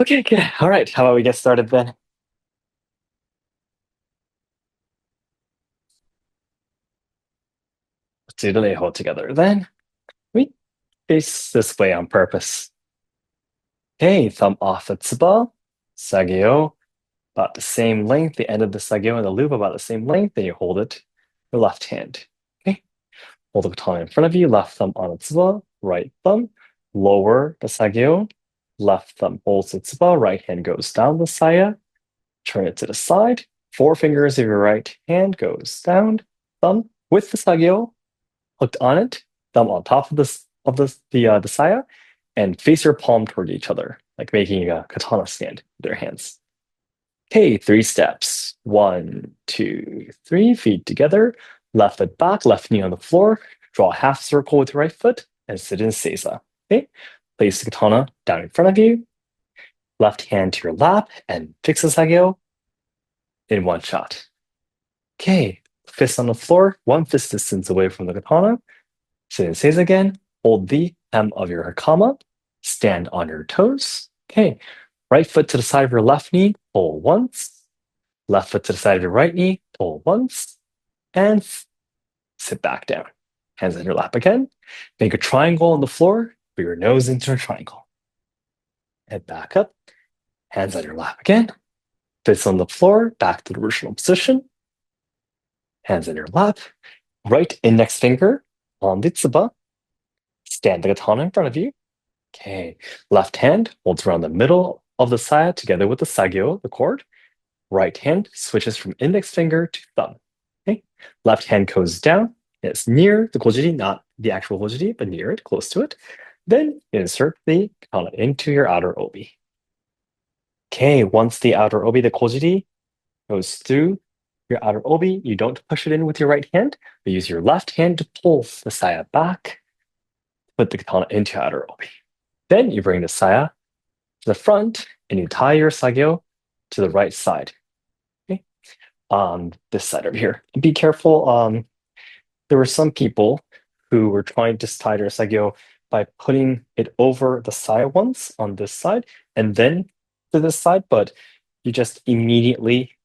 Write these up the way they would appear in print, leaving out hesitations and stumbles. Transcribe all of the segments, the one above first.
Okay, good. All right. How about we get started then? Let's do the Leiho together then. We face this way on purpose. Okay, thumb off the tsuba, sagyo, about the same length, the end of the sagyo and the loop about the same length, then you hold it your left hand. Okay, hold the katana in front of you, left thumb on the tsuba, right thumb, lower the sagyo, left thumb holds the tsuba, right hand goes down the saya, turn it to the side, four fingers of your right hand goes down, thumb with the sagyo, hooked on it, thumb on top of the saya, and face your palm toward each other, like making a katana stand with your hands. Okay, three steps. One, two, three. Feet together. Left foot back, left knee on the floor. Draw a half circle with your right foot and sit in seiza. Okay, place the katana down in front of you. Left hand to your lap and fix the sagyo in one shot. Okay, fist on the floor, one fist distance away from the katana. Says again, hold the hem of your hakama, stand on your toes. Okay, right foot to the side of your left knee, pull once. Left foot to the side of your right knee, pull once. And sit back down. Hands on your lap again. Make a triangle on the floor, put your nose into a triangle. Head back up, hands on your lap again. Fists on the floor, back to the original position. Hands on your lap. Right index finger on the tsuba. Stand the katana in front of you. Okay, left hand holds around the middle of the saya together with the sagyo, the cord. Right hand switches from index finger to thumb. Okay, left hand goes down. It's near the kojiri, not the actual kojiri, but near it, close to it. Then insert the katana into your outer obi. Okay, once the outer obi, the kojiri, goes through your outer obi, you don't push it in with your right hand, but use your left hand to pull the saya back, put the katana into outer obi. Then you bring the saya to the front and you tie your sagyo to the right side. Okay, on this side over here. Be careful. There were some people who were trying to tie their sagyo by putting it over the saya once on this side and then to this side, but you just immediately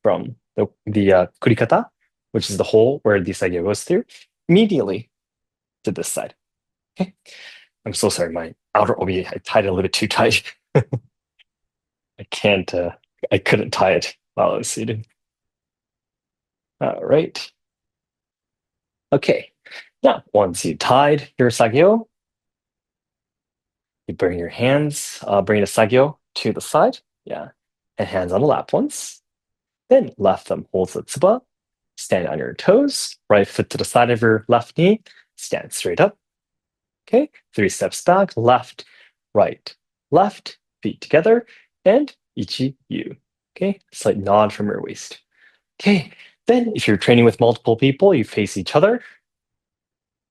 from the kurikata, which is the hole where the sagyo goes through, immediately to this side. Okay. I'm so sorry, my outer obi, I tied it a little bit too tight. I can't, I couldn't tie it while I was seated. All right. Okay. Now, once you tied your sagyo, you bring your hands, bring the sagyo to the side. Yeah. And hands on the lap once. Then left thumb holds the tsuba. Stand on your toes. Right foot to the side of your left knee. Stand straight up. Okay. Three steps back. Left, right, left. Feet together. And ichi-yu. Okay. Slight nod from your waist. Okay. Then if you're training with multiple people, you face each other.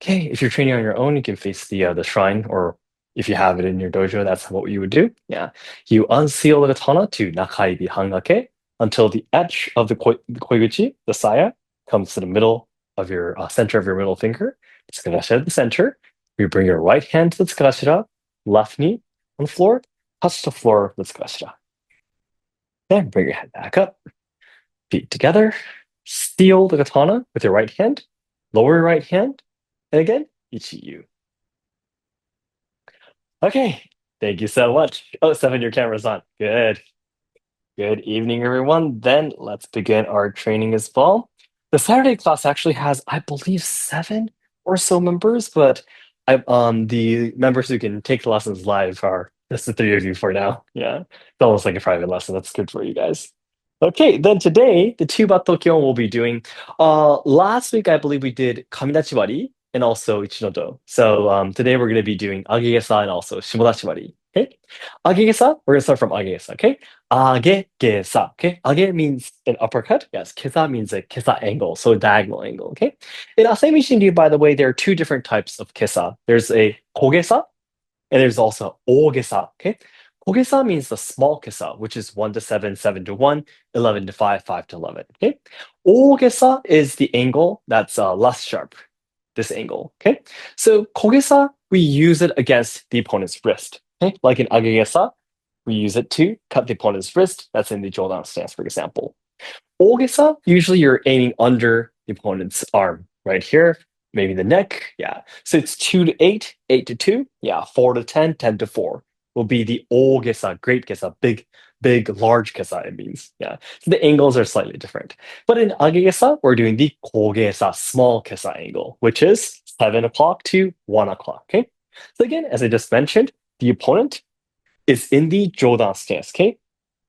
Okay. If you're training on your own, you can face the shrine, or if you have it in your dojo, that's what you would do. Yeah. You unseal the katana to nakaibi hangake until the edge of the koiguchi, the saya, comes to the middle of your center of your middle finger. Tsukagashira at the center. You bring your right hand to the tsukagashira, left knee on the floor, touch the floor of the tsukagashira. Then bring your head back up, feet together, seal the katana with your right hand, lower your right hand, and again, ichi-yu. Okay, thank you so much. Oh, Seven, your camera's on. Good. Good evening, everyone. Then let's begin our training as well. The Saturday class actually has, I believe, seven or so members, but the members who can take the lessons live are just the three of you for now. Yeah, it's almost like a private lesson. That's good for you guys. Okay, then today the two Batokyo will be doing. Last week I believe we did Kamidachiwari and also Ichinodo. So today we're going to be doing Agegesa and also Shimodachiwari. Okay, Agegesa. We're going to start from Agegesa. Okay, Agegesa. Okay, Age means an uppercut. Yes, Kesa means a Kesa angle, so a diagonal angle. Okay, in Asayama Shinryu, by the way, there are two different types of Kesa. There's a Kogesa and there's also Ogesa. Okay, Kogesa means the small kesa, which is 1 to 7, 7 to 1, 11 to 5, 5 to 11. Okay. Ogesa is the angle that's less sharp, this angle. Okay. So kogesa, we use it against the opponent's wrist. Okay, like in agegesa, we use it to cut the opponent's wrist. That's in the jodan stance, for example. Ogesa, usually you're aiming under the opponent's arm, right here, maybe the neck. Yeah. So it's 2 to 8, 8 to 2. Yeah. 4 to 10, 10 to 4 will be the ogesa, great gesa, big, large gesa, it means. Yeah. So the angles are slightly different. But in agegesa, we're doing the kogesa, small gesa angle, which is 7 o'clock to 1 o'clock. Okay. So again, as I just mentioned, the opponent is in the jodan stance. Okay,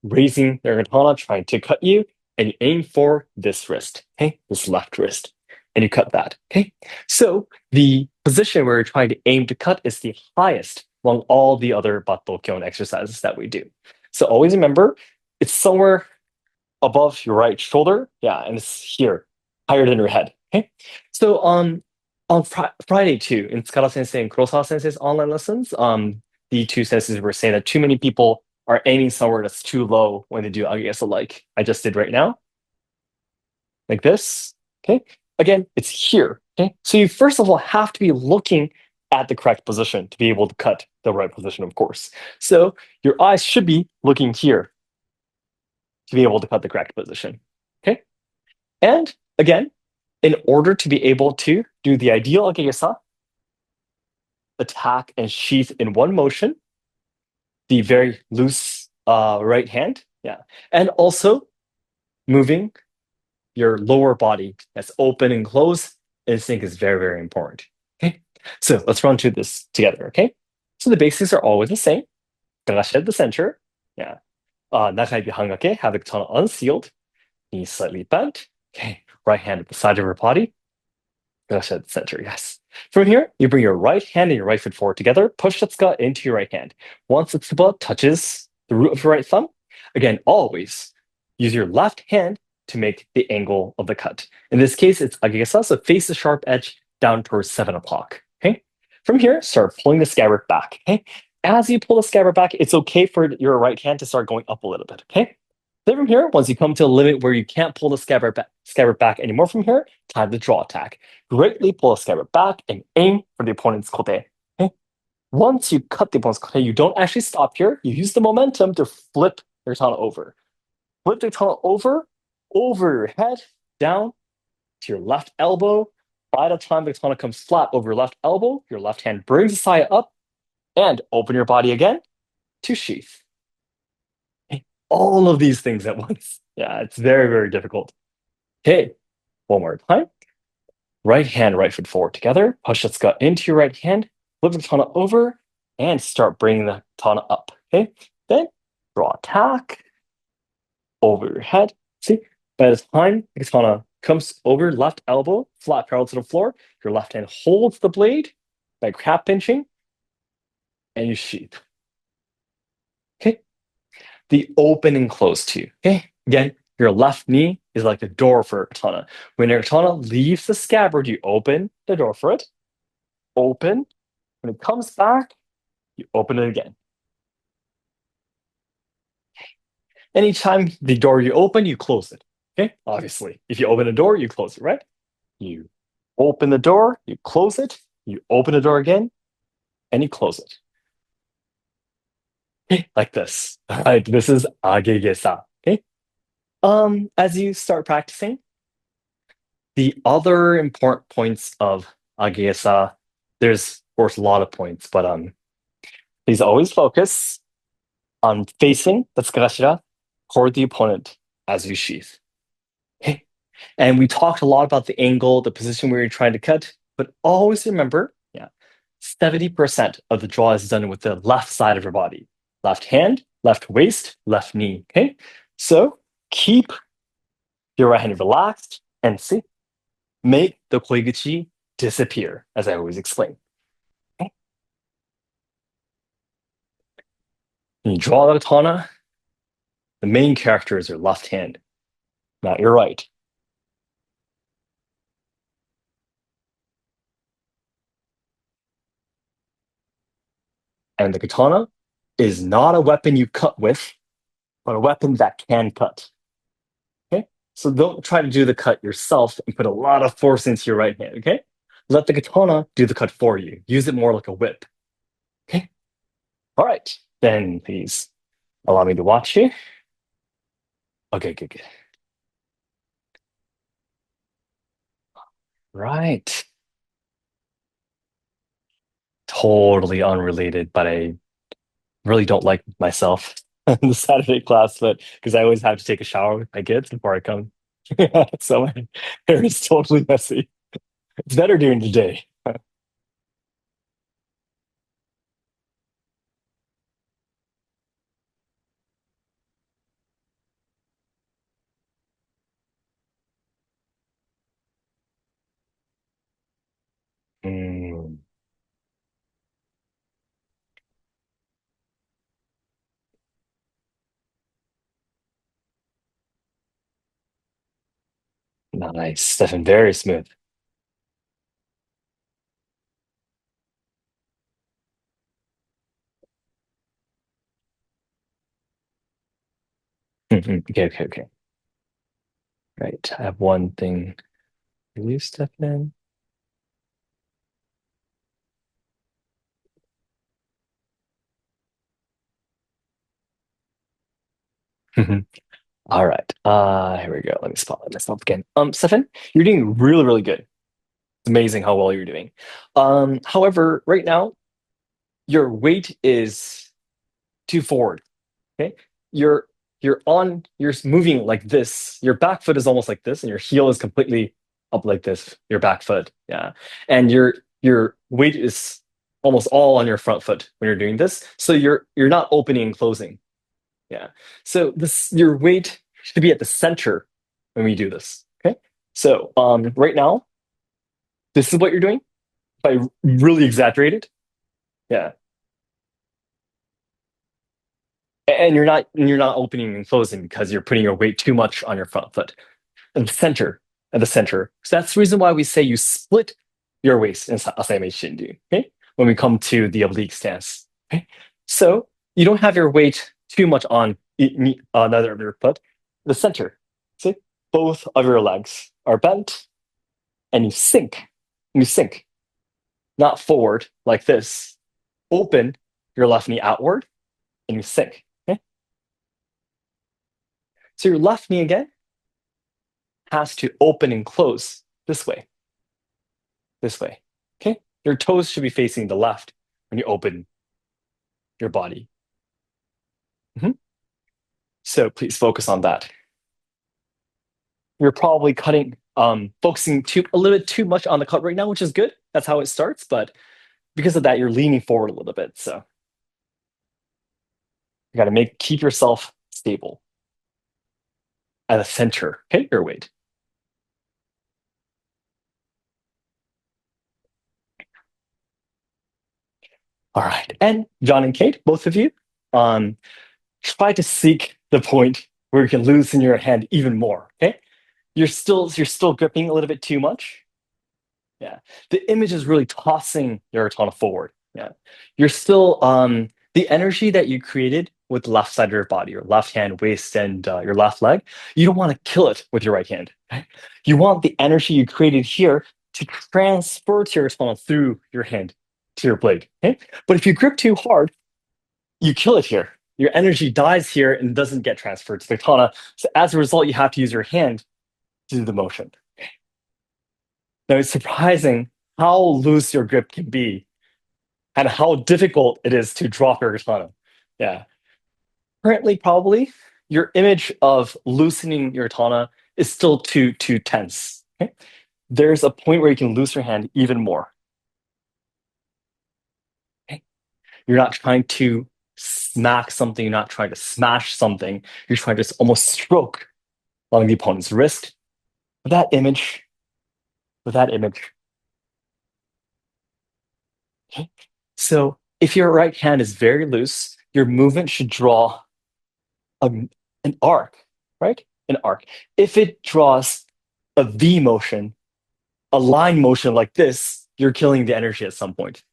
raising their katana, trying to cut you, and you aim for this wrist, okay, this left wrist, and you cut that, okay? So the position where you're trying to aim to cut is the highest among all the other Battokyon exercises that we do. So always remember, it's somewhere above your right shoulder, yeah, and it's here, higher than your head, okay? So on Friday too, in Tsukara Sensei and Kurosawa Sensei's online lessons, the two senseis were saying that too many people are aiming somewhere that's too low when they do agesa like I just did right now, like this. Okay. Again, it's here. Okay. So you first of all have to be looking at the correct position to be able to cut the right position, of course. So your eyes should be looking here to be able to cut the correct position. Okay. And again, in order to be able to do the ideal agesa, attack and sheath in one motion, the very loose right hand, yeah, and also moving your lower body that's open and closed, I think is very, very important. Okay, so let's run through this together. Okay, so the basics are always the same. Gagashi at the center, yeah. Nakai hangake, have the katana unsealed, knees slightly bent. Okay, right hand at the side of your body. Gagashi at the center, yes. From here, you bring your right hand and your right foot forward together, push the tsuka into your right hand. Once the tsuba touches the root of your right thumb, again, always use your left hand to make the angle of the cut. In this case, it's agesa, so face the sharp edge down towards 7 o'clock. Okay. From here, start pulling the scabbard back. Okay. As you pull the scabbard back, it's okay for your right hand to start going up a little bit. Okay. Then from here, once you come to a limit where you can't pull the scabbard back anymore from here, time to draw attack. Greatly pull the scabbard back and aim for the opponent's kote. Okay. Once you cut the opponent's kote, you don't actually stop here. You use the momentum to flip your katana over. Flip the katana over your head, down to your left elbow. By the time the katana comes flat over your left elbow, your left hand brings the saya up and open your body again to sheath. All of these things at once. Yeah, it's very, very difficult. Okay, one more time. Right hand, right foot forward together. Push the tsuka into your right hand. Flip the katana over and start bringing the katana up. Okay, then draw attack over your head. See, by the time the katana comes over left elbow, flat parallel to the floor, your left hand holds the blade by crab pinching and you sheath. Okay, the open and close too. Okay, again, your left knee is like the door for a katana. When your katana leaves the scabbard, you open the door for it. Open. When it comes back, you open it again. Anytime the door you open, you close it. Okay, obviously, if you open a door, you close it, right? You open the door, you close it, you open the door again, and you close it. Okay, like this. All right, this is agegesa. Okay. As you start practicing, the other important points of agegesa, there's of course a lot of points, but please always focus on facing the tsukagashira toward the opponent as you sheath. Okay. And we talked a lot about the angle, the position where you're trying to cut, but always remember, yeah, 70% of the draw is done with the left side of your body. Left hand, left waist, left knee. Okay. So keep your right hand relaxed and see, make the koiguchi disappear, as I always explain. Okay. When you draw the katana, the main character is your left hand, not your right. And the katana is not a weapon you cut with, but a weapon that can cut. Okay? So don't try to do the cut yourself and put a lot of force into your right hand, okay? Let the katana do the cut for you. Use it more like a whip. Okay? All right. Then please allow me to watch you. Okay, good, good. Right. Totally unrelated, but I really don't like myself in the Saturday class, but because I always have to take a shower with my kids before I come. So my hair is totally messy. It's better during the day. Mm, nice. Stefan, very smooth. Mhm. Okay, okay, okay. Right. I have one thing for you, Stefan. All right. Here we go. Let me spotlight myself again. Stefan, you're doing really, really good. It's amazing how well you're doing. However, right now, your weight is too forward. Okay. You're you're moving like this. Your back foot is almost like this, and your heel is completely up like this, your back foot. Yeah. And your weight is almost all on your front foot when you're doing this. So you're not opening and closing. Yeah. So this your weight should be at the center when we do this. Okay. So right now, this is what you're doing. If I really exaggerate it. Yeah. And you're not opening and closing because you're putting your weight too much on your front foot. And the center, at the center. So that's the reason why we say you split your waist in Asayama Shindu, okay? When we come to the oblique stance. Okay? So you don't have your weight too much on another of your foot. The center. See? Both of your legs are bent and you sink. You sink, not forward like this. Open your left knee outward and you sink. Okay? So your left knee again has to open and close this way, this way. Okay? Your toes should be facing the left when you open your body. Mhm. So please focus on that. You're probably focusing a little bit too much on the cut right now, which is good. That's how it starts. But because of that, you're leaning forward a little bit. So you got to keep yourself stable at the center. Okay, your weight. All right. And John and Kate, both of you, um, try to seek the point where you can loosen your hand even more. Okay. You're still gripping a little bit too much. Yeah. The image is really tossing your katana forward. Yeah. You're still the energy that you created with the left side of your body, your left hand, waist, and your left leg, you don't want to kill it with your right hand. Okay? You want the energy you created here to transfer to your katana through your hand to your blade. Okay? But if you grip too hard, you kill it here. Your energy dies here and doesn't get transferred to the katana. So as a result, you have to use your hand to do the motion. Now it's surprising how loose your grip can be and how difficult it is to drop your katana. Yeah. Currently, probably your image of loosening your katana is still too tense. Okay? There's a point where you can loose your hand even more. Okay? You're not trying to smack something, you're not trying to smash something, you're trying to almost stroke along the opponent's wrist. With that image, with that image. Okay? So if your right hand is very loose, your movement should draw a, an arc, right? An arc. If it draws a V motion, a line motion like this, you're killing the energy at some point.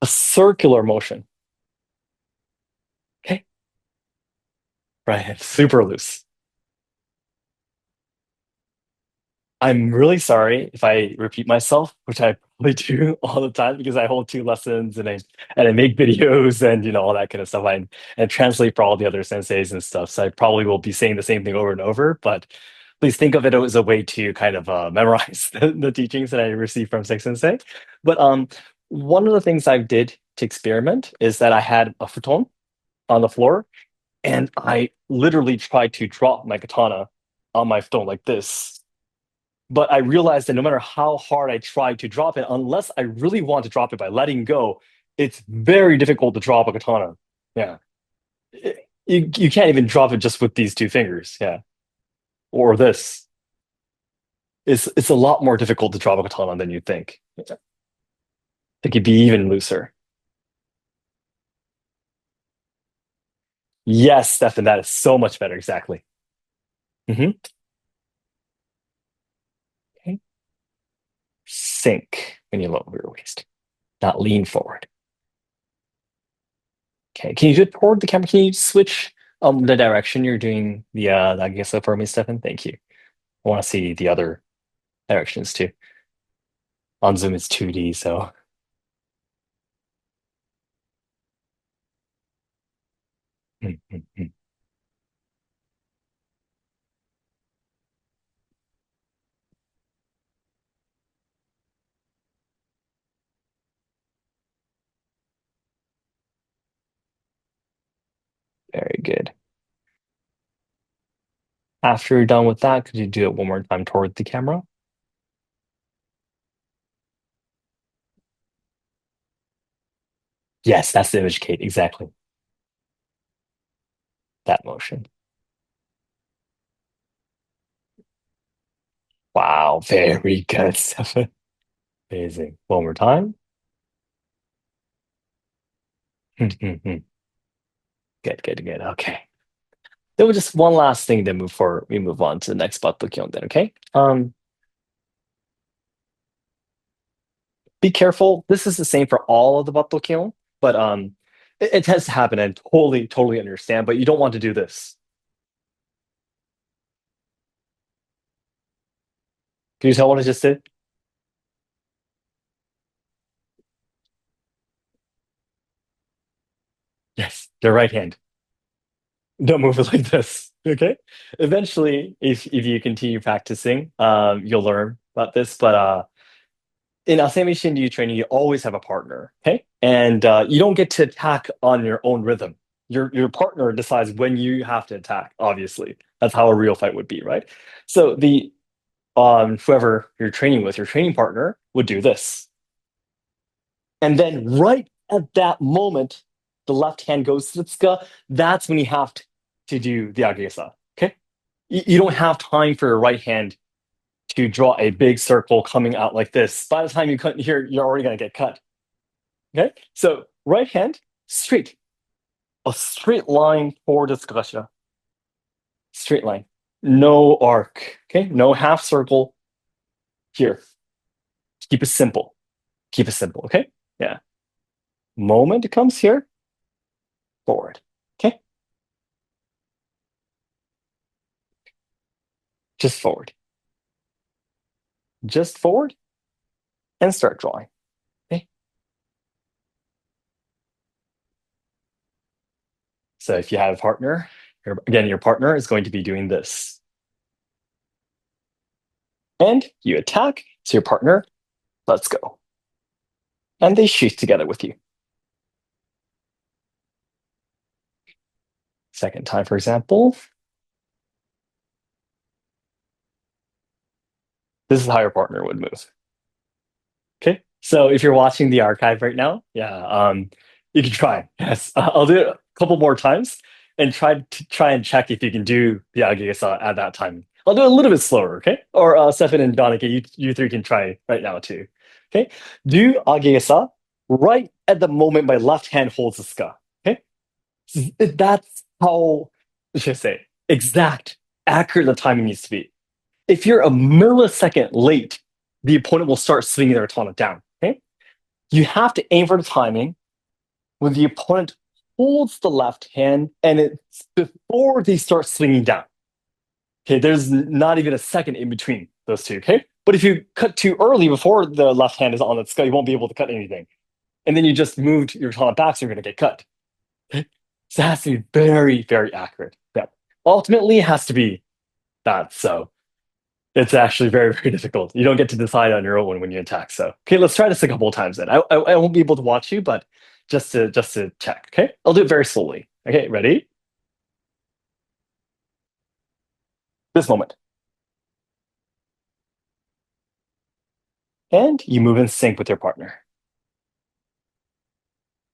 A circular motion, okay? Right, super loose. I'm really sorry if I repeat myself, which I probably do all the time because I hold two lessons and I make videos and all that kind of stuff. And translate for all the other senseis and stuff. So I probably will be saying the same thing over and over, but please think of it as a way to kind of memorize the teachings that I received from Seki Sensei. But one of the things I did to experiment is that I had a futon on the floor and I literally tried to drop my katana on my futon like this, but I realized that no matter how hard I try to drop it, unless I really want to drop it by letting go, it's very difficult to drop a katana. Yeah. You can't even drop it just with these two fingers. Yeah. Or this. It's a lot more difficult to drop a katana than you think. It could be even looser. Yes, Stefan, that is so much better. Exactly. Hmm. Okay. Sink when you lower your waist, not lean forward. Okay, can you do it toward the camera? Can you switch the direction you're doing I guess for me, Stefan? Thank you. I want to see the other directions too. On Zoom it's 2D, so mm, mm, mm. Very good. After you're done with that, could you do it one more time toward the camera? Yes, that's the image, Kate. Exactly. That motion. Wow, very good, Stefan. Amazing. One more time. Good, good, good. Okay. Then we just one last thing then before we move on to the next Battlefield then, okay? Be careful. This is the same for all of the Battlefield, but it tends to happen and totally, totally understand, but you don't want to do this. Can you tell what I just did? Yes, your right hand. Don't move it like this. Okay. Eventually, if you continue practicing, you'll learn about this. But in Asami Shinryu training, you always have a partner. Okay. And you don't get to attack on your own rhythm. Your partner decides when you have to attack, obviously. That's how a real fight would be, right? So the whoever you're training with, your training partner, would do this. And then right at that moment, the left hand goes to the tsuka. That's when you have to do the agesa. Okay? You don't have time for your right hand to draw a big circle coming out like this. By the time you cut here, you're already going to get cut. Okay? So right hand, straight. A straight line for the tsukashira. Straight line. No arc. Okay? No half circle here. Keep it simple. Keep it simple. Okay? Yeah. Moment comes here, forward. Okay? Just forward. Just forward and start drawing. Okay? So if you have a partner, again, your partner is going to be doing this. And you attack, so your partner, let's go. And they shoot together with you. Second time, for example, this is how your partner would move. Okay. So if you're watching the archive right now, yeah, you can try. Yes, I'll do it a couple more times and try and check if you can do the Agesa at that time. I'll do it a little bit slower, okay? Or Stefan and Donica, you three can try right now too. Okay. Do Agesa right at the moment my left hand holds the ska. Okay. That's how, should I say, exact, accurate the timing needs to be. If you're a millisecond late, the opponent will start swinging their katana down. Okay, you have to aim for the timing when the opponent holds the left hand and it's before they start swinging down. Okay, there's not even a second in between. those two, okay? But if you cut too early before the left hand is on the skull, you won't be able to cut anything. And then you just moved your katana back, so you're going to get cut. Okay? So it has to be very, very accurate. Yeah. Ultimately, it has to be that. So it's actually very, very difficult. You don't get to decide on your own when you attack. So, okay, let's try this a couple of times then. I won't be able to watch you, but just to check. Okay, I'll do it very slowly. Okay, ready? This moment, and you move in sync with your partner.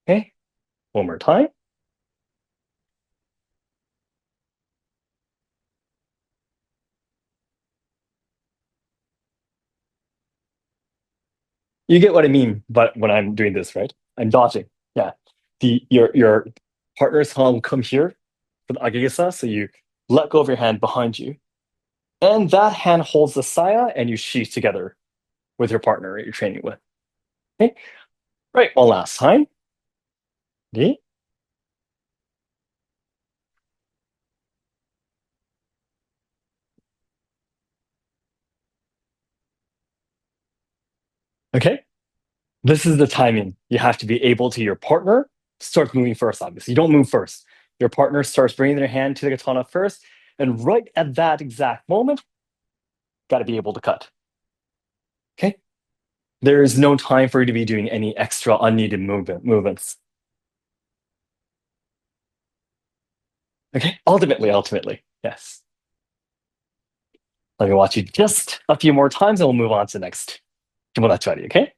Okay, one more time. You get what I mean, but when I'm doing this, right? I'm dodging. Yeah, your partner's hand will come here for the agegisa, so you let go of your hand behind you, and that hand holds the saya, and you sheath together with your partner you're training with. Okay, right. One last time. Okay. Okay. This is the timing. You have to be able to your partner starts moving first, obviously. You don't move first. Your partner starts bringing their hand to the katana first, and right at that exact moment, got to be able to cut. Okay? There is no time for you to be doing any extra unneeded movements. Okay? Ultimately, yes. Let me watch you just a few more times and we'll move on to the next Kimodachi, okay?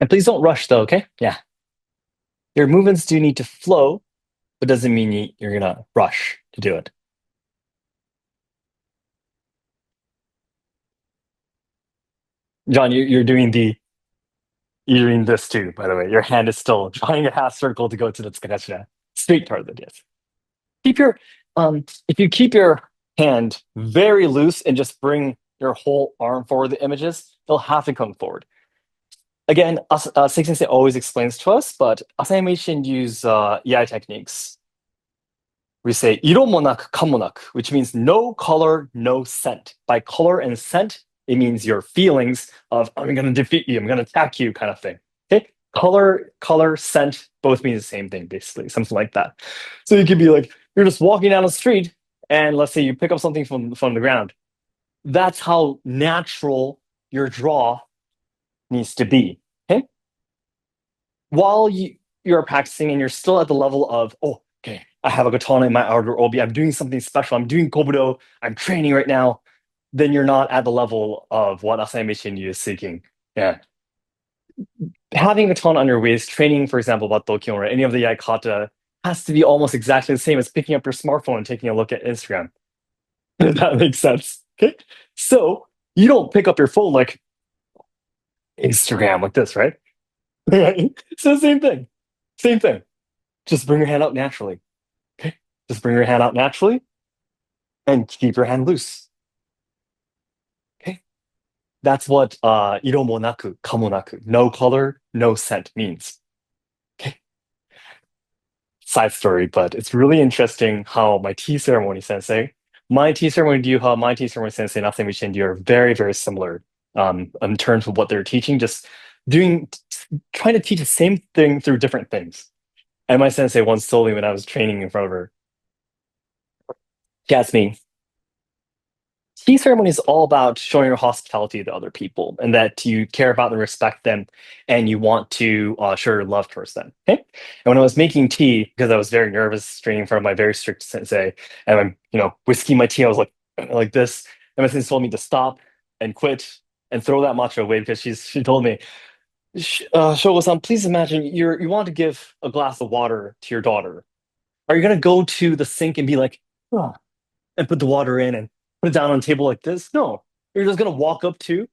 And please don't rush though, okay? Yeah. Your movements do need to flow, but doesn't mean you're gonna rush to do it. John, you're doing this too, by the way. Your hand is still drawing a half circle to go to the tsukagachi. Straight toward it, yes. Keep your if you keep your hand very loose and just bring your whole arm forward the images, they'll have to come forward. Again, Seki Sensei always explains to us, but Asayama use EI techniques. We say iromonaku kamonaku, which means no color, no scent. By color and scent, it means your feelings of I'm going to defeat you, I'm going to attack you, kind of thing. Okay, color, scent, both mean the same thing, basically, something like that. So you could be like you're just walking down the street, and let's say you pick up something from the ground. That's how natural your draw needs to be. Okay, while you're practicing and you're still at the level of, oh, okay, I have a katana in my outer obi, I'm doing something special, I'm doing kobudo, I'm training right now, then you're not at the level of what Asayama is seeking. Yeah. Having a katana on your waist, training, for example, about Dokyo or any of the yaikata, has to be almost exactly the same as picking up your smartphone and taking a look at Instagram. If that makes sense. Okay. So you don't pick up your phone like Instagram like this, right? So same thing. Same thing. Just bring your hand out naturally. Okay. Just bring your hand out naturally and keep your hand loose. Okay. That's what iromonaku, kamonaku, no color, no scent means. Okay. Side story, but it's really interesting how my tea ceremony sensei, my tea ceremony Ryuha, my tea ceremony sensei, and Asami Shinryu are very, very similar in terms of what they're teaching, just doing, trying to teach the same thing through different things. And my sensei once told me when I was training in front of her, she asked me, tea ceremony is all about showing your hospitality to other people and that you care about and respect them and you want to show your love towards them. Okay. And when I was making tea, because I was very nervous training in front of my very strict sensei, and I'm, whisking my tea, I was like this. And my sensei told me to stop and quit and throw that matcha away because she told me, Shogo-san, please imagine you want to give a glass of water to your daughter. Are you going to go to the sink and be like, oh, and put the water in and put it down on a table like this? No, you're just gonna walk up to,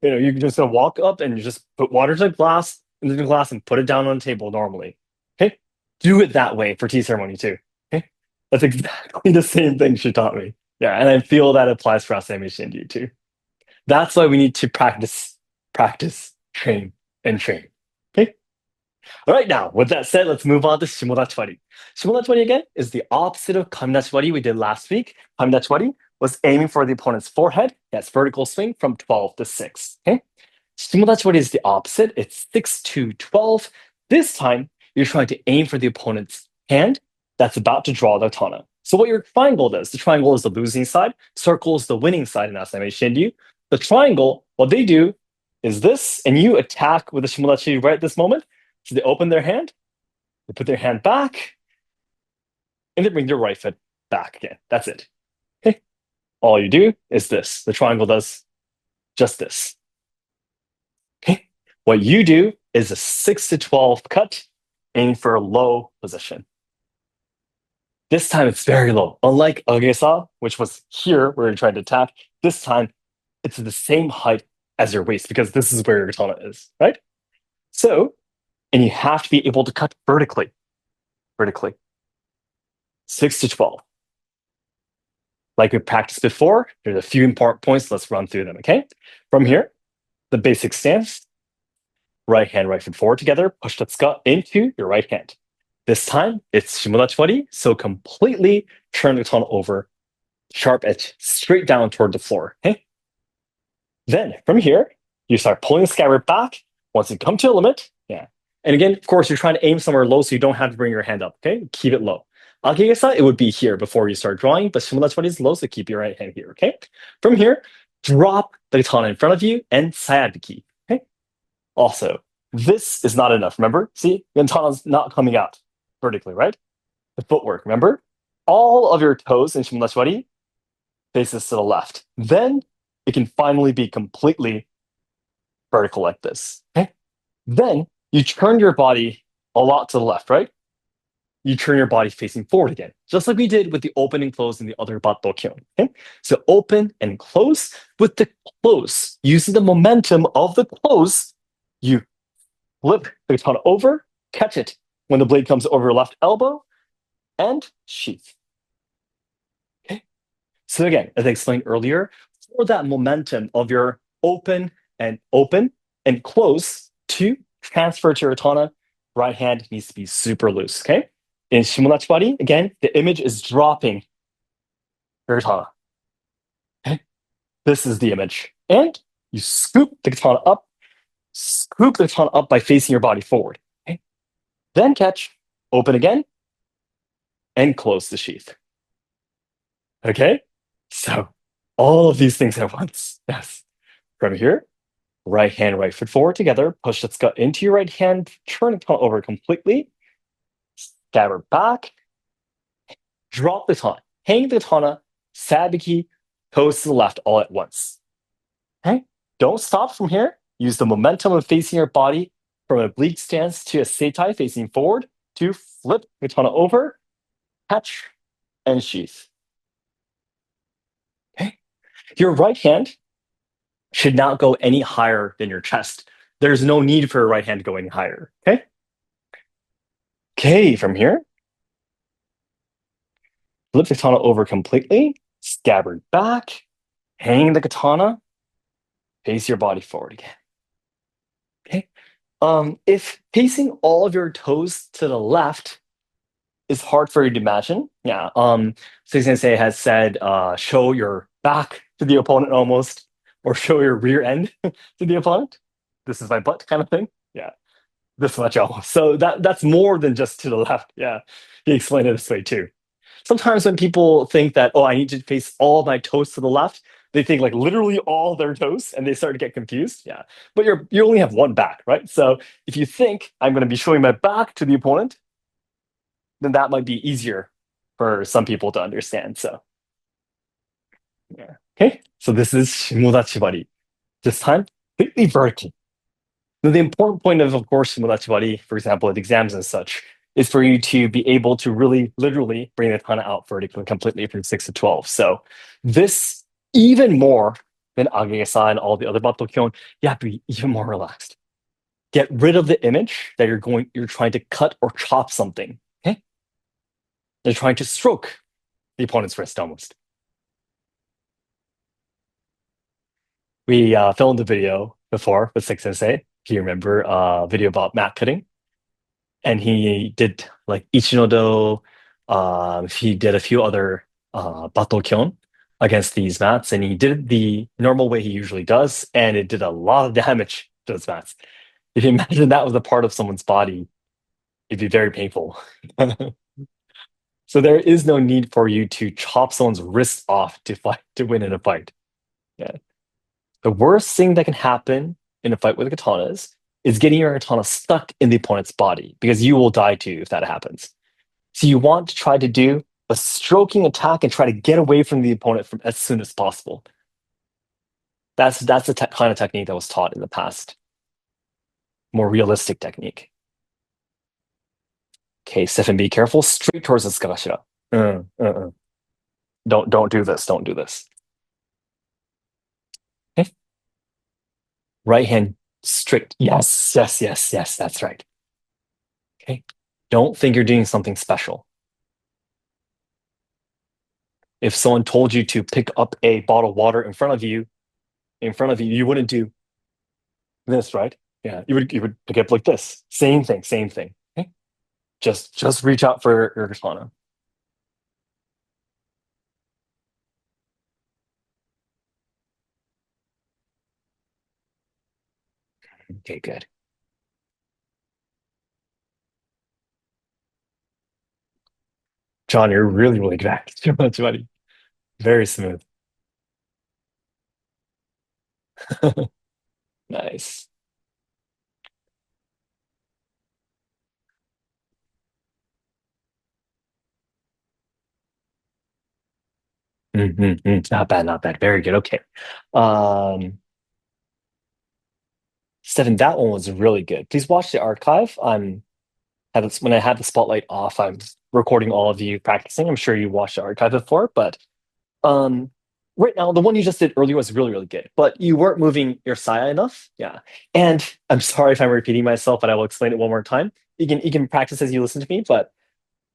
you're just gonna walk up and you just put water to the glass into the glass and put it down on a table normally. Okay, do it that way for tea ceremony too. Okay, that's exactly the same thing she taught me. Yeah, and I feel that applies for Asami Shinji too. That's why we need to practice, train, and train. Okay, All right, now, with that said, let's move on to Shimodachibari. Shimodachibari, again, is the opposite of Kamidachibari we did last week. Kamidachibari was aiming for the opponent's forehead. That's vertical swing from 12 to 6. Okay? Shimodachibari is the opposite. It's 6 to 12. This time, you're trying to aim for the opponent's hand that's about to draw the katana. So what your triangle does, the triangle is the losing side, circle is the winning side in Asayama Shinryu. The triangle, what they do is this, and you attack with the Shimodachi right at this moment. So they open their hand, they put their hand back, and they bring their right foot back again. That's it. Okay. All you do is this. The triangle does just this. Okay. What you do is a 6 to 12 cut, aiming for a low position. This time it's very low. Unlike Agesa, which was here where you're trying to attack, this time it's the same height as your waist because this is where your katana is, right? So, and you have to be able to cut vertically. Vertically. 6 to 12. Like we practiced before, there's a few important points. Let's run through them, okay? From here, the basic stance, right hand, right foot forward together, push the tsuka into your right hand. This time, it's Shimodachibari, so completely turn the katana over, sharp edge, straight down toward the floor, okay? Then, from here, you start pulling the scabbard back. Once you come to a limit, yeah. And again, of course, you're trying to aim somewhere low so you don't have to bring your hand up, okay? Keep it low. Agegesa, it would be here before you start drawing, but Shimodachibari is low, so keep your right hand here, okay? From here, drop the katana in front of you and sayabiki, okay? Also, this is not enough, remember? See, the katana's not coming out vertically, right? The footwork, remember? All of your toes in Shimodachibari faces to the left. Then it can finally be completely vertical like this, okay? Then you turn your body a lot to the left, right? You turn your body facing forward again, just like we did with the open and close in the other Batto Kyon. Okay? So open and close. With the close, using the momentum of the close, you flip the katana over, catch it when the blade comes over your left elbow, and sheath. Okay? So again, as I explained earlier, for that momentum of your open and close to transfer to your katana, right hand needs to be super loose. Okay? In Shimodachibari, again, the image is dropping your katana. Okay? This is the image. And you scoop the katana up by facing your body forward. Okay? Then catch, open again, and close the sheath. Okay? So all of these things at once. Yes. From here, right hand, right foot forward together, push the tsuka into your right hand, turn the katana over completely, scabbard back, drop the katana, hang the katana, sabiki, toes to the left all at once. Okay? Don't stop from here. Use the momentum of facing your body from an oblique stance to a seitai facing forward to flip katana over, catch, and sheath. Okay? Your right hand should not go any higher than your chest. There's no need for your right hand to go any higher. Okay? Okay, from here, flip the katana over completely, scabbard back, hang the katana, face your body forward again. Okay. If facing all of your toes to the left is hard for you to imagine, yeah. Seki Sensei has said, show your back to the opponent almost, or show your rear end to the opponent. This is my butt kind of thing. Yeah, this much almost. So that's more than just to the left. Yeah, he explained it this way too. Sometimes when people think that, oh, I need to face all my toes to the left, they think like literally all their toes and they start to get confused. Yeah. But you only have one back, right? So if you think I'm going to be showing my back to the opponent, then that might be easier for some people to understand. So yeah. Okay. So this is Shimodachibari. This time, completely vertical. Now, the important point of course, Shimodachibari, for example, at exams and such, is for you to be able to really, literally bring the katana out vertically completely from 6 to 12. So this, even more than Agegasa and all the other Battokyon, you have to be even more relaxed. Get rid of the image that you're trying to cut or chop something. Okay? You're trying to stroke the opponent's wrist almost. We filmed a video before with Seki Sensei. If you remember a video about mat cutting. and he did like Ichinodo. He did a few other battle kyon against these mats, and he did it the normal way he usually does, and it did a lot of damage to those mats. If you imagine that was a part of someone's body, it'd be very painful. So there is no need for you to chop someone's wrist off to fight to win in a fight. Yeah. The worst thing that can happen in a fight with katanas is getting your katana stuck in the opponent's body because you will die too if that happens. So you want to try to do a stroking attack and try to get away from the opponent from as soon as possible. That's the kind of technique that was taught in the past. More realistic technique. Okay, Stefan, be careful. Straight towards the Skagashira. Don't do this. Don't do this. Okay. Right hand straight. Yes, yes, yes, yes. That's right. Okay. Don't think you're doing something special. If someone told you to pick up a bottle of water in front of you, you wouldn't do this, right? Yeah, you would pick it up like this. Same thing, same thing. Okay? Just reach out for your katana. Okay, good. John, you're really, really good. Too much, buddy. Very smooth. Nice. Not bad, not bad. Very good. Okay. Um, Stephen, that one was really good. Please watch the archive. When I had the spotlight off, I'm recording all of you practicing. I'm sure you watched the archive before, but um, right now the one you just did earlier was really, really good. But you weren't moving your saya enough. Yeah. And I'm sorry if I'm repeating myself, but I will explain it one more time. You can practice as you listen to me, but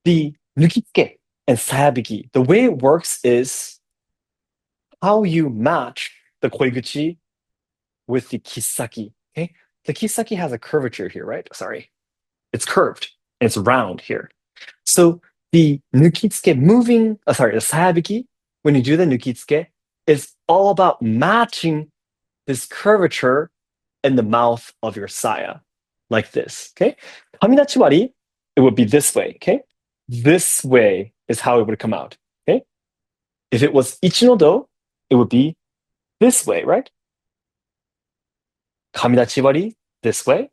the nukitsuke and sayabiki, the way it works is how you match the koiguchi with the kisaki. Okay. The kisaki has a curvature here, right? Sorry. It's curved and it's round here. So the nukitsuke the sayabiki, when you do the nukitsuke, is all about matching this curvature in the mouth of your saya, like this. Okay. Kaminachiwari, it would be this way. Okay. This way is how it would come out. Okay. If it was ichinodo, it would be this way, right? Kaminachiwari, this way.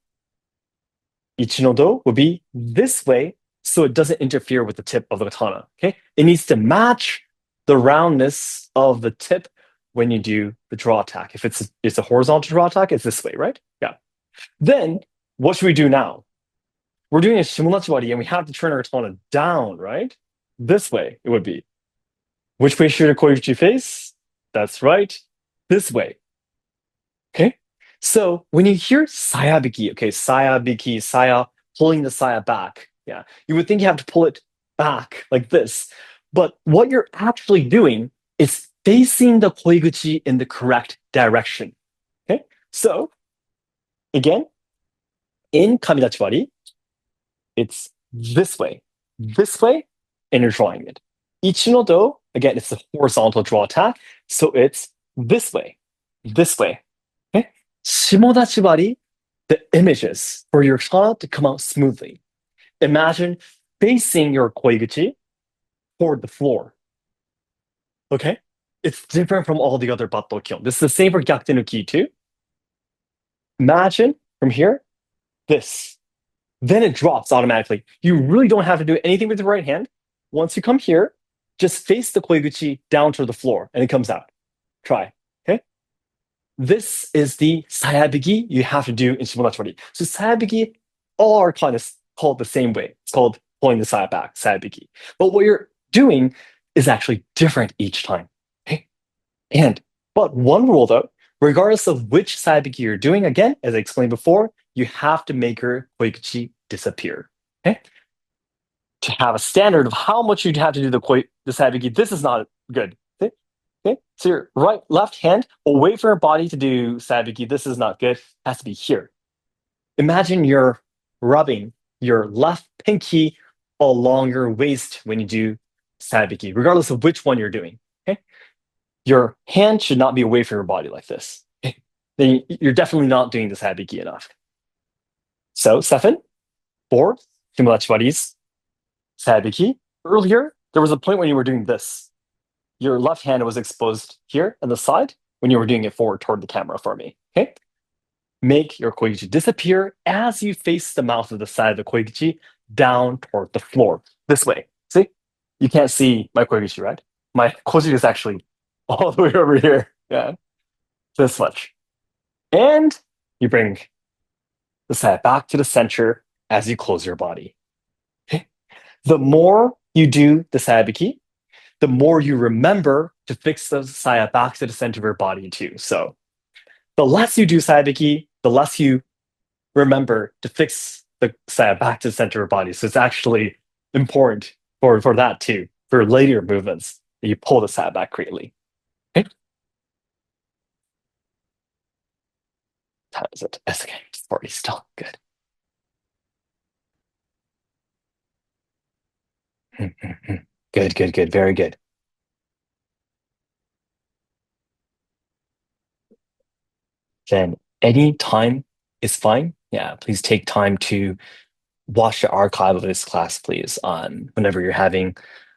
Ichinodo would be this way, so it doesn't interfere with the tip of the katana. Okay, it needs to match the roundness of the tip when you do the draw attack. If it's a horizontal draw attack, it's this way, right? Yeah. Then what should we do now? We're doing a shimonachiwari, and we have to turn our katana down, right? This way it would be. Which way should your koichi face? That's right. This way. Okay. So when you hear sayabiki, okay, sayabiki, saya, pulling the saya back, yeah, you would think you have to pull it back like this. But what you're actually doing is facing the koiguchi in the correct direction. Okay. So again, in kamidachiwari, it's this way, and you're drawing it. Ichinodo, again, it's a horizontal draw attack. So it's this way. Okay? Shimodachiwari, the images for your shot to come out smoothly. Imagine facing your koiguchi toward the floor. Okay? It's different from all the other battle kyon. This is the same for Gyakuten too. Imagine from here, this. Then it drops automatically. You really don't have to do anything with the right hand. Once you come here, just face the koiguchi down to the floor and it comes out. Try. Okay? This is the sayabiki you have to do in shimodachiwari. So sayabiki, all are kind of called the same way. It's called pulling the saya back, sayabiki. But what you're doing is actually different each time. Okay? But one rule though, regardless of which sayabiki you're doing, again, as I explained before, you have to make your koikuchi disappear. Okay? To have a standard of how much you'd have to do the sayabiki, this is not good. Okay? Okay? So your left hand away from your body to do sayabiki, this is not good. It has to be here. Imagine you're rubbing your left pinky along your waist when you do sabiki, regardless of which one you're doing. Okay? Your hand should not be away from your body like this. Okay? Then you're definitely not doing the sabiki enough. So, Stefan, for Himalachi buddies, sabiki, earlier, there was a point when you were doing this. Your left hand was exposed here on the side when you were doing it forward toward the camera for me. Okay? Make your koichi disappear as you face the mouth of the side of the koichi down toward the floor. This way. See? You can't see my koichi, right? My koichi is actually all the way over here. Yeah. This much. And you bring the side back to the center as you close your body. Okay? The more you do the sayabiki, the more you remember to fix the saya back to the center of your body too. So the less you do sayabiki, the less you remember to fix the saya back to the center of your body. So it's actually important for that too, for later movements that you pull the saya back greatly. Okay? How is it? It's okay. It's 40 still. Good. Good, good, good. Very good. Then any time is fine. Yeah, please take time to watch the archive of this class, please, on whenever you're having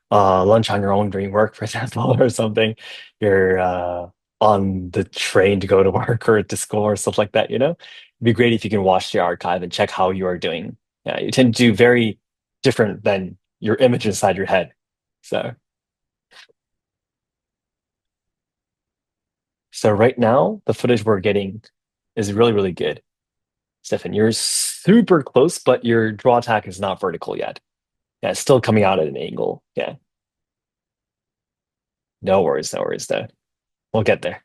lunch on your own during work, for example, or something. You're on the train to go to work or to school or stuff like that, you know? It'd be great if you can watch the archive and check how you are doing. Yeah, you tend to do very different than your image inside your head. So, so right now, the footage we're getting is really, really good. Stefan, you're super close, but your draw attack is not vertical yet. Yeah, it's still coming out at an angle. Yeah, no worries though. We'll get there.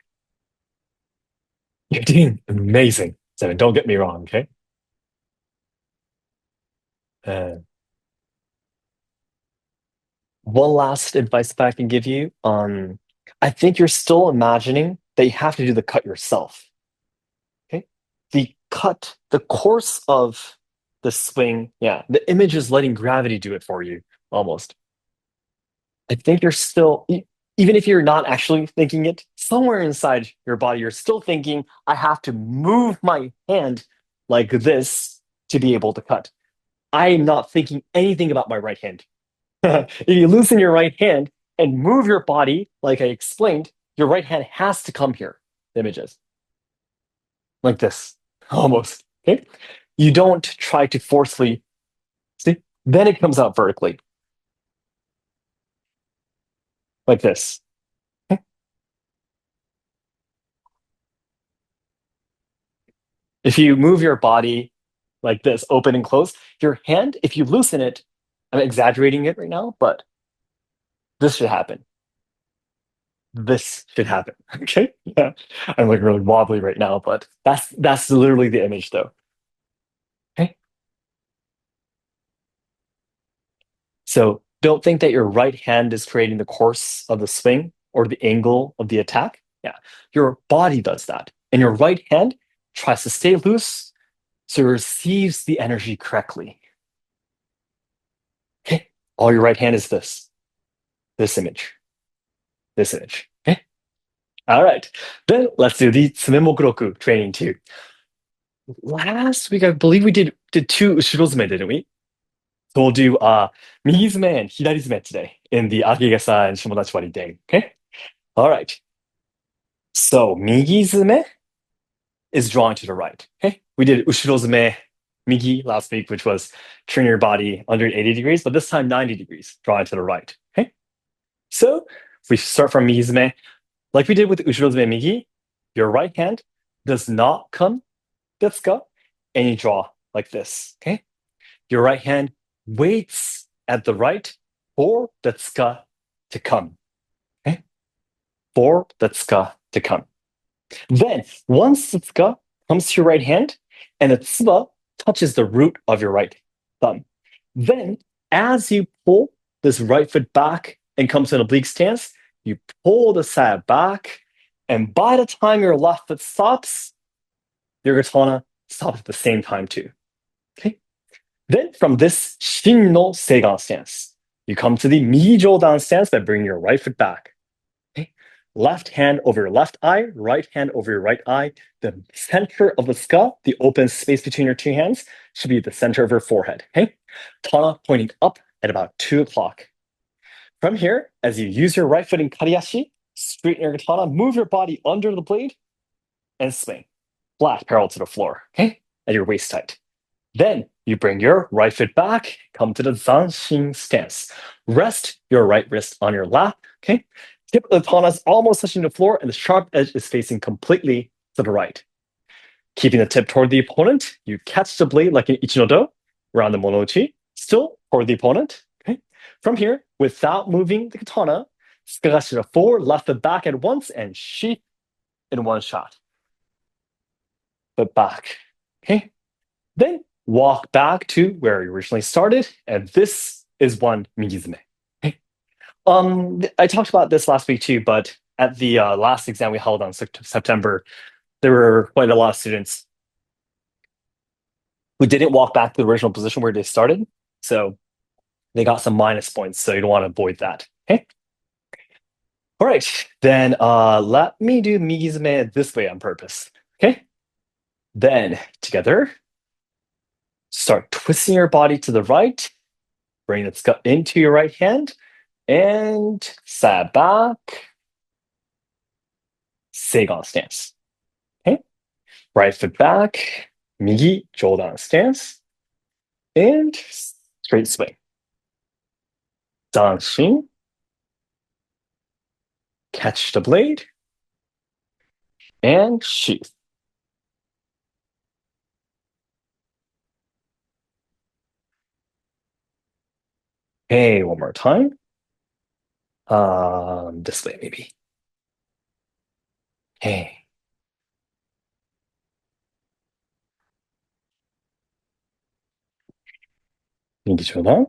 You're doing amazing. Stefan, don't get me wrong, okay? Uh, one last advice that I can give you. I think you're still imagining that you have to do the cut yourself. Okay? The cut, the course of the swing, yeah, the image is letting gravity do it for you, almost. I think you're still, even if you're not actually thinking it, somewhere inside your body, you're still thinking, I have to move my hand like this to be able to cut. I am not thinking anything about my right hand. If you loosen your right hand and move your body, like I explained, your right hand has to come here. The images like this, almost. Okay. You don't try to forcefully see, then it comes out vertically, like this. Okay? If you move your body like this, open and close, your hand, if you loosen it, I'm exaggerating it right now, but this should happen. This should happen. Okay. Yeah. I'm like really wobbly right now, but that's literally the image though. Okay. So don't think that your right hand is creating the course of the swing or the angle of the attack. Yeah. Your body does that. And your right hand tries to stay loose so it receives the energy correctly. Okay. All your right hand is this image, this image. Okay. All right. Then let's do the Tsumemokuroku training too. Last week, I believe we did two Ushirozume, didn't we? So we'll do Migizume and Hidarizume today in the Akigasa and Shimodachiwari day. Okay? All right. So Migizume is drawing to the right. Okay? We did Ushirozume Migi last week, which was turn your body 180 degrees, but this time 90 degrees, drawing to the right. Okay? So if we start from Migizume, like we did with Ushirozume Migi, your right hand does not come Detsuka, and you draw like this. Okay? Your right hand waits at the right for the tsuka to come. Okay? For the tsuka to come. Then, once the tsuka comes to your right hand and the tsuba touches the root of your right thumb, then as you pull this right foot back and comes to an oblique stance, you pull the saya back, and by the time your left foot stops, your katana stops at the same time too. Okay? Then from this Shin no Seigan stance, you come to the Migi Jodan stance by bringing your right foot back. Okay? Left hand over your left eye, right hand over your right eye. The center of the skull, the open space between your two hands, should be the center of your forehead. Okay? Tana pointing up at about 2 o'clock. From here, as you use your right foot in kariashi, straighten your katana, move your body under the blade, and swing. Flat, parallel to the floor, okay? At your waist height. Then you bring your right foot back, come to the zanshin stance. Rest your right wrist on your lap, okay? Tip of the katana is almost touching the floor, and the sharp edge is facing completely to the right. Keeping the tip toward the opponent, you catch the blade like an ichinodo around the monouchi, still toward the opponent. Okay. From here, without moving the katana, skagashi forward, left and back at once, and sheath in one shot. But back. Okay. Then walk back to where you originally started, and this is one migizume. Okay. I talked about this last week too, but at the last exam we held on September, there were quite a lot of students who didn't walk back to the original position where they started. So they got some minus points. So you don't want to avoid that. Okay. All right. Then let me do Migizume this way on purpose. Okay. Then together, start twisting your body to the right. Bring its gut into your right hand. And side back. Seigan stance. Okay. Right foot back. Migi Jodan stance. And straight swing. Danshin. Catch the blade. And sheath. Okay, one more time. This way maybe. Okay. Migi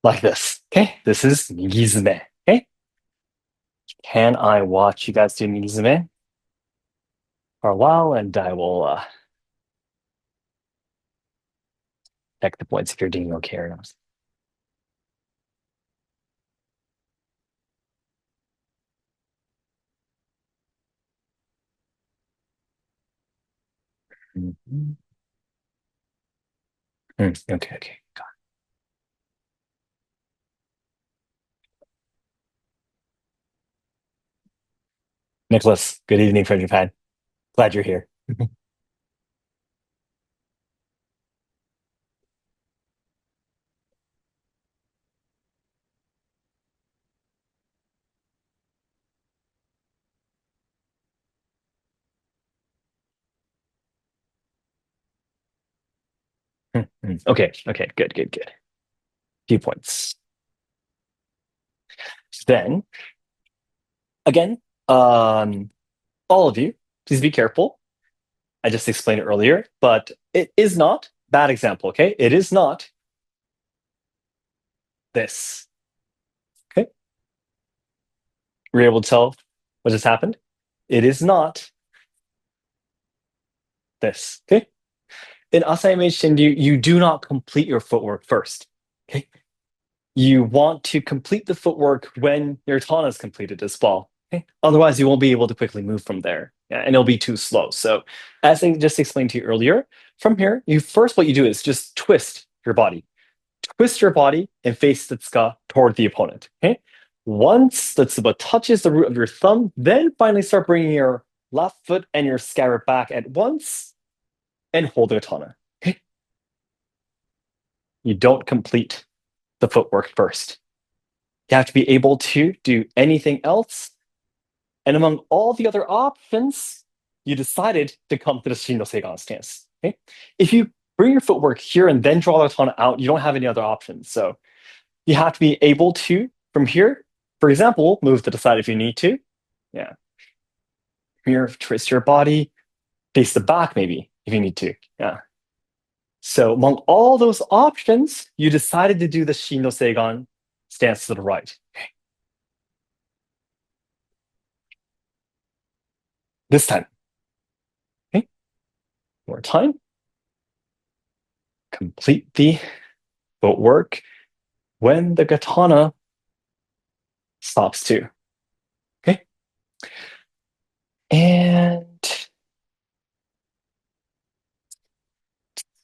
like this. Okay, this is Migizume. Okay, can I watch you guys do Migizume for a while, and I will check the points if you're doing okay or not. Mhm. Okay, okay. Got it. Nicholas, good evening from Japan. Glad you're here. Okay, okay, good, good, good. Few points. Then, again, all of you, please be careful. I just explained it earlier, but it is not, bad example, okay? It is not this. Okay? Were you able to tell what just happened? It is not this. Okay? In Asayama Shinryu, you do not complete your footwork first. Okay? You want to complete the footwork when your tana is completed as well. Okay? Otherwise, you won't be able to quickly move from there. Yeah, and it'll be too slow. So, as I just explained to you earlier, from here, you first what you do is just twist your body. Twist your body and face the tsuka toward the opponent. Okay? Once the tsuba touches the root of your thumb, then finally start bringing your left foot and your scabbard back at once and hold the katana. Okay? You don't complete the footwork first. You have to be able to do anything else. And among all the other options, you decided to come to the Shin no Seigan stance. Okay? If you bring your footwork here and then draw the katana out, you don't have any other options. So you have to be able to, from here, for example, move to the side if you need to. Yeah. Here, twist your body, face the back maybe if you need to. Yeah. So among all those options, you decided to do the Shin no Seigan stance to the right. This time. Okay. More time. Complete the footwork when the katana stops too. Okay. And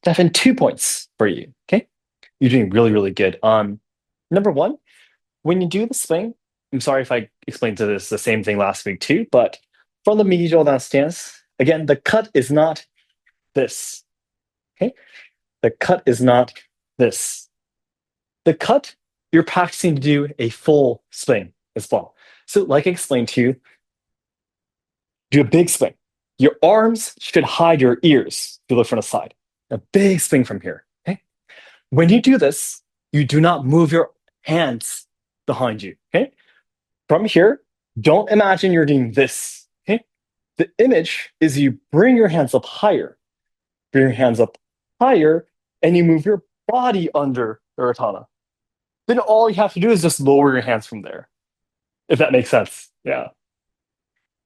Stefan, 2 points for you. Okay. You're doing really, really good. Number one, when you do the swing, I'm sorry if I explained to this the same thing last week too, but from the medial down stance, again, the cut is not this. Okay. The cut is not this. The cut, you're practicing to do a full swing as well. So, like I explained to you, do a big swing. Your arms should hide your ears if you look from the side. A big swing from here. Okay. When you do this, you do not move your hands behind you. Okay. From here, don't imagine you're doing this. Okay. The image is you bring your hands up higher, bring your hands up higher, and you move your body under the ratana. Then all you have to do is just lower your hands from there, if that makes sense. Yeah.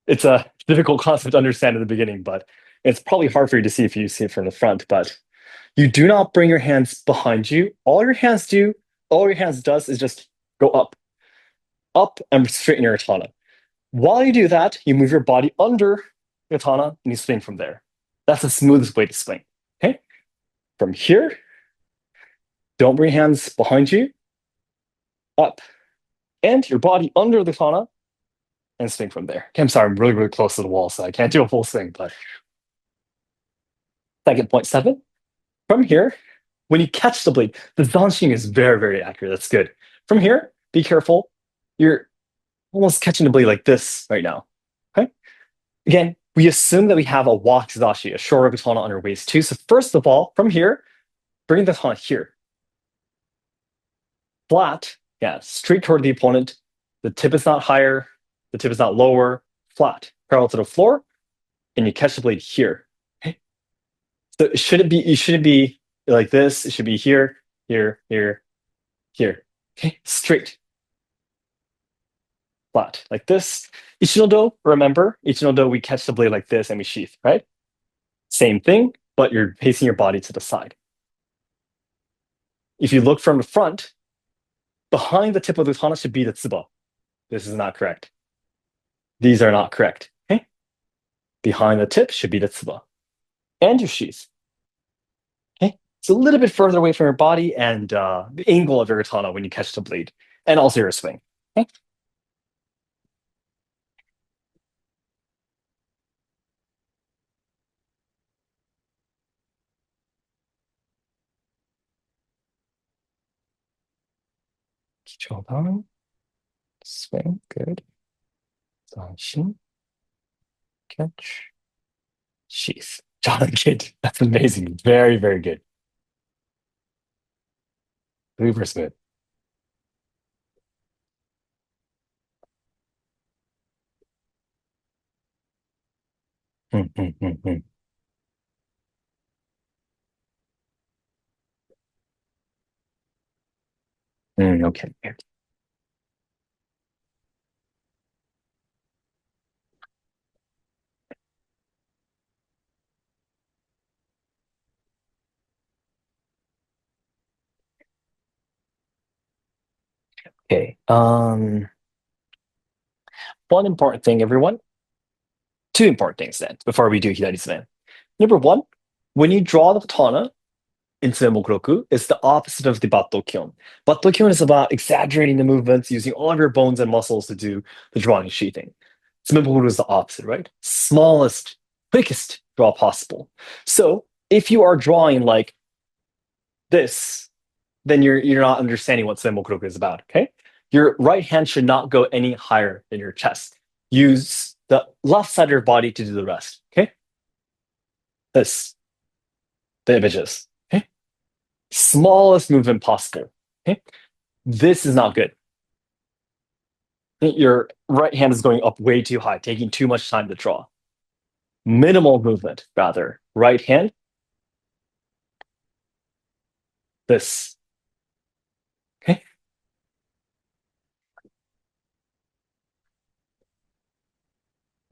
It's a difficult concept to understand in the beginning, but it's probably hard for you to see if you see it from the front. But you do not bring your hands behind you. All your hands does is just go up and straighten your katana. While you do that, you move your body under the katana and you swing from there. That's the smoothest way to swing. Okay? From here, don't bring hands behind you, up, and your body under the katana and swing from there. Okay, I'm sorry, I'm really, really close to the wall, so I can't do a full swing, but second point seven. From here, when you catch the blade, the zanshin is very, very accurate. That's good. From here, be careful. You're almost catching the blade like this right now. Okay? Again, we assume that we have a wakizashi, a short katana on our waist too. So first of all, from here, bring the katana here. Flat, yeah, straight toward the opponent. The tip is not higher, the tip is not lower, flat, parallel to the floor, and you catch the blade here. Okay? So you shouldn't be like this. It should be here, here, here, here. Okay, straight, flat, like this. Ichinodo, remember, Ichinodo, we catch the blade like this and we sheath, right? Same thing, but you're facing your body to the side. If you look from the front, behind the tip of the katana should be the tsuba. This is not correct. These are not correct. Okay? Behind the tip should be the tsuba. And your sheath. Okay? It's a little bit further away from your body and the angle of your katana when you catch the blade. And also your swing. Okay? Kichoban. Swing. Good. Zanshin. Catch. Sheath. John, good. That's amazing. Very, very good. Super smooth. Mm. Okay. Okay. One important thing, everyone. Two important things then, before we do Hidari-Semen. Number one, when you draw the katana in Tsunemokroku, it's the opposite of the Battokyon. Battokyon is about exaggerating the movements, using all of your bones and muscles to do the drawing and sheathing. Tsunemokroku is the opposite, right? Smallest, quickest draw possible. So if you are drawing like this, then you're not understanding what Tsunemokroku is about, okay? Your right hand should not go any higher than your chest. Use the left side of your body to do the rest, okay? This, the images, okay? Smallest movement possible, okay? This is not good. Your right hand is going up way too high, taking too much time to draw. Minimal movement, rather. Right hand, this, okay?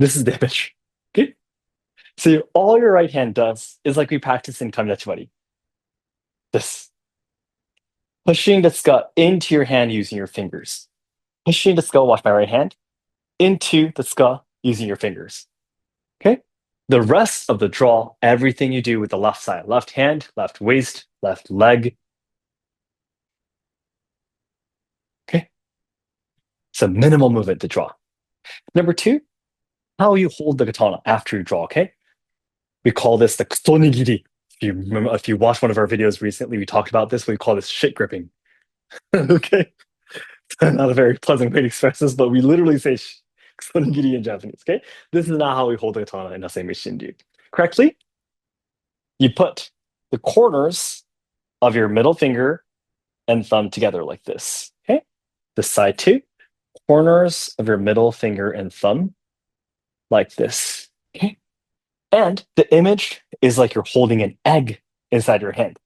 This is the image. Okay? So all your right hand does is like we practice in Kamidachiwari. This. Pushing the tsuka into your hand using your fingers. Pushing the tsuka, watch my right hand, into the tsuka using your fingers. Okay? The rest of the draw, everything you do with the left side, left hand, left waist, left leg. Okay? It's a minimal movement to draw. Number two, how you hold the katana after you draw, okay? We call this the kusonigiri. If you remember, if you watched one of our videos recently, we talked about this. We call this shit gripping. Okay? Not a very pleasant way to express this, but we literally say kusonigiri in Japanese, okay? This is not how we hold the katana in Asayama Shinryu. Correctly, you put the corners of your middle finger and thumb together like this, okay? This side too. Corners of your middle finger and thumb like this, okay? And the image is like you're holding an egg inside your hand.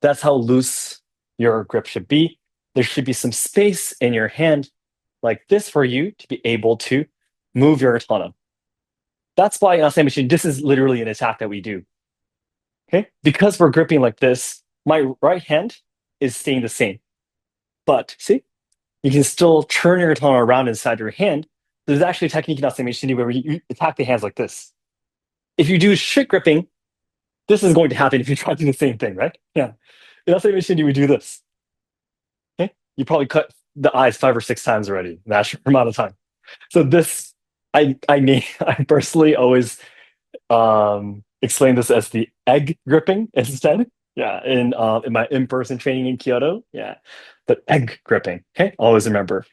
That's how loose your grip should be. There should be some space in your hand like this for you to be able to move your katana. That's why in Asai Machine, this is literally an attack that we do. Okay? Because we're gripping like this, my right hand is staying the same. But see, you can still turn your katana around inside your hand. There's actually a technique in Asai Machine where you attack the hands like this. If you do shit gripping, this is going to happen if you try to do the same thing, right? Yeah. In Asai Machine, you would do this. Okay? You probably cut the eyes 5 or 6 times already in that short amount of time. So this, I personally always explain this as the egg gripping instead. Yeah, in my in-person training in Kyoto. Yeah, but egg gripping. Okay, always remember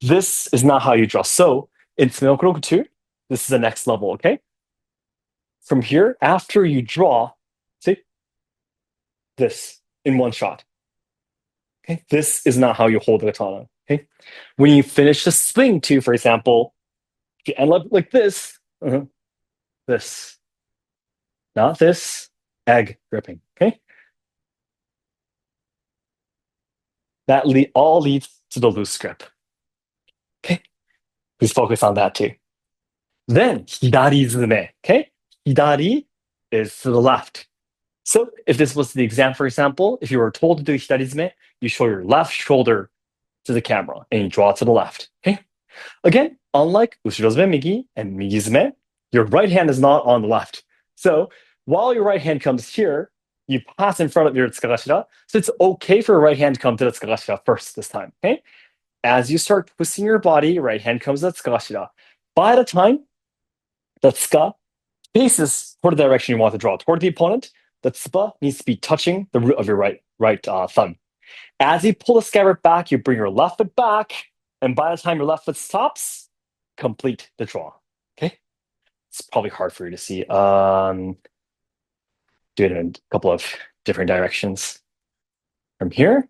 this is not how you draw. So in Tsunokuroku 2, this is the next level. Okay, from here after you draw, see this in one shot. Okay, this is not how you hold the katana. Okay, when you finish the swing too, for example, if you end up like this, this, not this, egg gripping. Okay, that all leads to the loose grip. Okay, please focus on that too. Then hidari zume. Okay, hidari is to the left. So if this was the exam, for example, if you were told to do hidari zume, you show your left shoulder to the camera and you draw to the left. Okay. Again, unlike ushiro zume migi and migi zume, your right hand is not on the left. So while your right hand comes here, you pass in front of your tsukagashira. So it's okay for your right hand to come to the tsukagashira first this time. Okay. As you start twisting your body, right hand comes to the tsukagashira. By the time the tsuka faces toward the direction you want to draw toward the opponent, the tsuba needs to be touching the root of your right thumb. As you pull the scabbard back, you bring your left foot back, and by the time your left foot stops, complete the draw. Okay, it's probably hard for you to see. Do it in a couple of different directions. From here,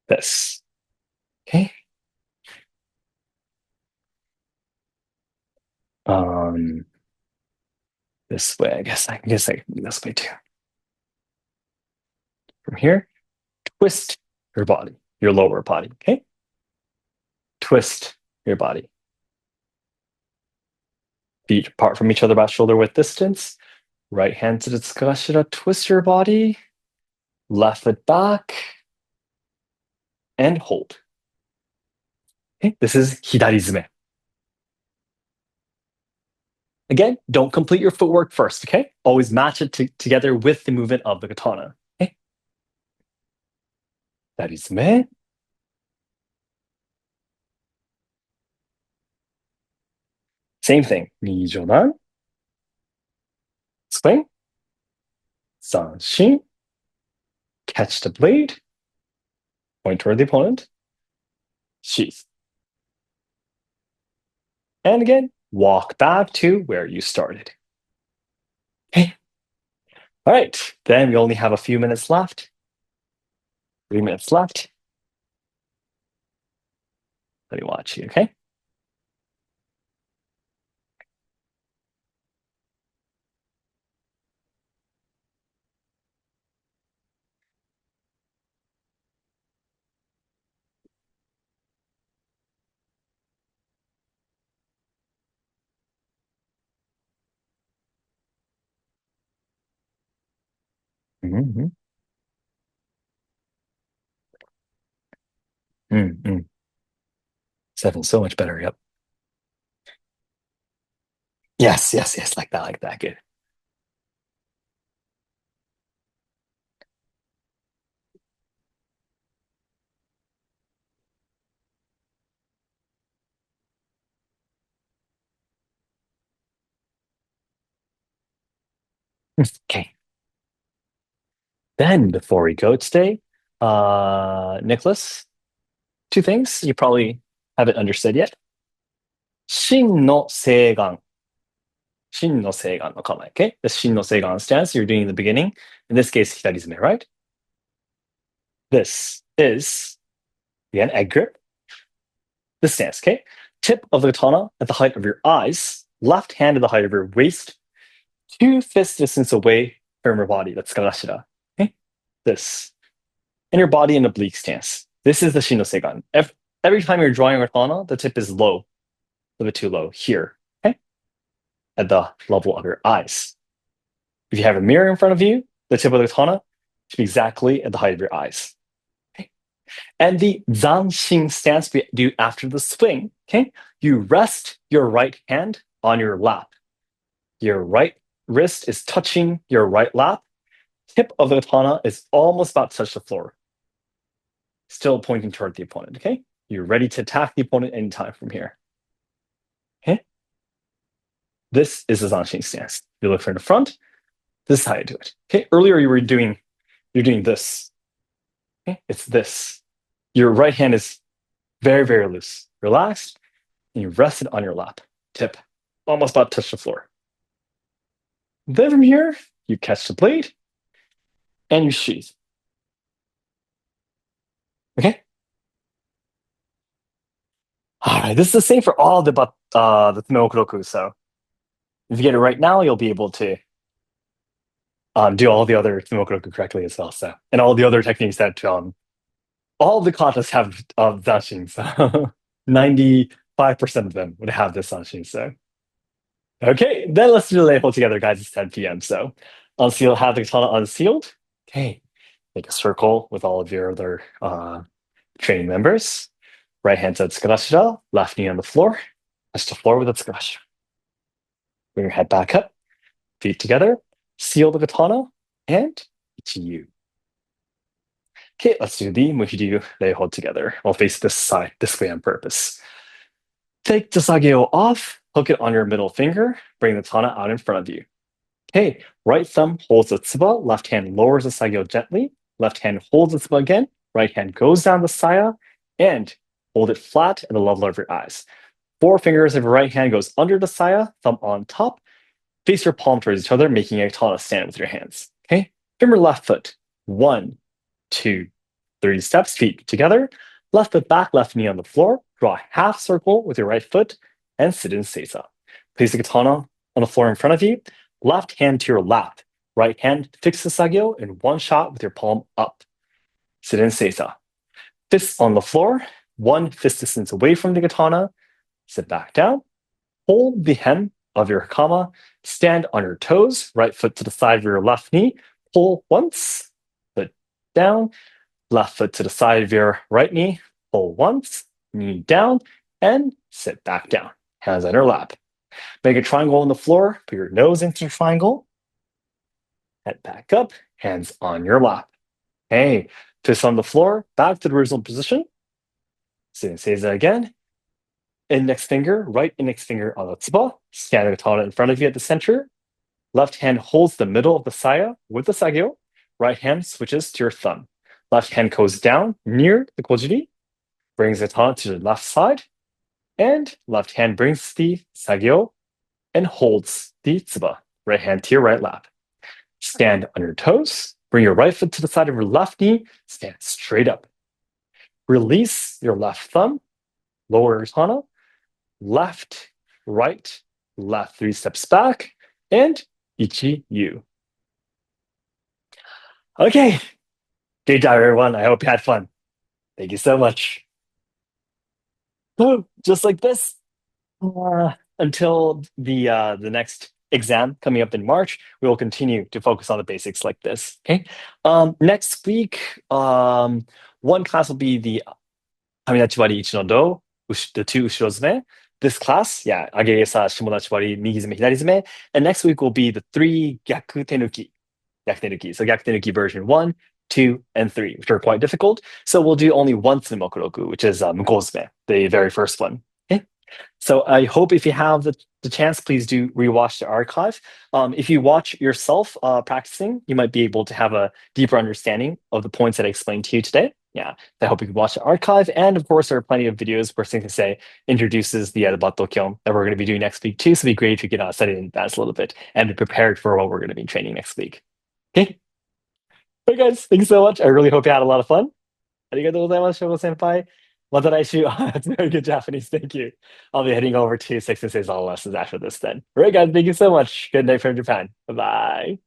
this. Okay. Um, this way. I guess I can do this way too. From here, twist your body, your lower body. Okay. Twist your body. Feet apart from each other about shoulder width distance. Right hand to the tsukashira, twist your body. Left foot back. And hold. Okay, this is hidari zume. Again, don't complete your footwork first, okay? Always match it together with the movement of the katana. Okay? Hidari zume. Same thing. Nijodan. Swing. Sanshin. Catch the blade. Point toward the opponent. Sheath. And again, walk back to where you started. Okay. All right. Then we only have a few minutes left. 3 minutes left. Let me watch you, okay? Mm-hmm. Mm-hmm. Seven, so much better. Yep. Yes, yes, yes. Like that, like that. Good. Okay. Then before we go today, Nicholas, two things you probably haven't understood yet. 真の正眼. 真の正眼の構え. Okay? The 真の正眼 stance you're doing in the beginning. In this case, 左詰め, right? This is, again, egg grip. This stance, okay? Tip of the katana at the height of your eyes, left hand at the height of your waist, two fist distance away from your body. That's karashira. Okay? This. And your body in oblique stance. This is the Shin no Seigan. Every time you're drawing a katana, the tip is low, a little bit too low here, okay? At the level of your eyes. If you have a mirror in front of you, the tip of the katana should be exactly at the height of your eyes. Okay? And the Zanshin stance we do after the swing, okay? You rest your right hand on your lap. Your right wrist is touching your right lap. Tip of the katana is almost about to touch the floor. Still pointing toward the opponent, okay? You're ready to attack the opponent anytime from here. Okay? This is the Zanshin stance. You look from the front, this is how you do it. Okay, earlier you're doing this. Okay, it's this. Your right hand is very, very loose, relaxed, and you rest it on your lap. Tip, almost about to touch the floor. Then from here, you catch the blade and you sheath. Okay. All right. This is the same for all the Tsunokuroku. So if you get it right now, you'll be able to do all the other Tsunokuroku correctly as well. So and all the other techniques that all the katas have danshin. So 95% of them would have this danshin. So okay, then let's do the label together, guys. It's 10 p.m. So unseal, have the katana unsealed. Okay, make a circle with all of your other training members. Right hand to tsukurashira, left knee on the floor. Touch the floor with the tsukurashira. Bring your head back up, feet together, seal the katana, and ichiyu. Okay, let's do the Muhiryu Reihou together. We'll face this side, this way on purpose. Take the sageo off, hook it on your middle finger, bring the katana out in front of you. Okay, right thumb holds the tsuba, left hand lowers the sageo gently, left hand holds the tsuba again, right hand goes down the saya, and hold it flat at the level of your eyes. Four fingers of your right hand goes under the saya, thumb on top, face your palm towards each other, making a katana stand with your hands. Okay, remember left foot. 1, 2, 3 steps, feet together, left foot back, left knee on the floor, draw a half circle with your right foot, and sit in seiza. Place the katana on the floor in front of you, left hand to your lap, right hand fix the sagyo in one shot with your palm up. Sit in seiza. Fists on the floor, one fist distance away from the katana, sit back down, hold the hem of your hakama, stand on your toes, right foot to the side of your left knee, pull once, foot down, left foot to the side of your right knee, pull once, knee down, and sit back down. Hands on your lap. Make a triangle on the floor, put your nose into the triangle, head back up, hands on your lap. Hey, fists on the floor, back to the original position. Sit and seiza again. Index finger, right index finger on the tsuba, stand the katana in front of you at the center. Left hand holds the middle of the saya with the sagyo. Right hand switches to your thumb. Left hand goes down near the kojiri, brings the katana to the left side, and left hand brings the sagyo and holds the tsuba. Right hand to your right lap. Stand on your toes, bring your right foot to the side of your left knee, stand straight up. Release your left thumb, lower your katana, left, right, left, 3 steps back, and ichi-yu. Okay, great job, everyone. I hope you had fun. Thank you so much. So, just like this, until the next exam coming up in March, we will continue to focus on the basics like this. Okay. Next week, one class will be the Hamidachiwari Ichi no Do, the two Ushirozme. This class, yeah, Agegesa, Shimodachiwari, Migizme, Hidarizme. And next week will be the three Gyaku Tenuki. Gyaku Tenuki. So Gyaku Tenuki version 1, 2, and 3, which are quite difficult. So we'll do only one Tsumokuroku, which is Mukozme, the very first one. Okay. So I hope if you have the chance, please do rewatch the archive. If you watch yourself practicing, you might be able to have a deeper understanding of the points that I explained to you today. Yeah, I hope you can watch the archive. And of course, there are plenty of videos where Sensei say introduces the Bato Kyon that we're going to be doing next week too. So it'd be great if you could study in advance a little bit and be prepared for what we're going to be training next week. Okay. All right, guys, thanks so much. I really hope you had a lot of fun. ありがとうございます、翔吾先輩。また来週。That's very good Japanese. Thank you. I'll be heading over to Seki Sensei's all lessons after this then. All right, guys, thank you so much. Good night from Japan. Bye bye.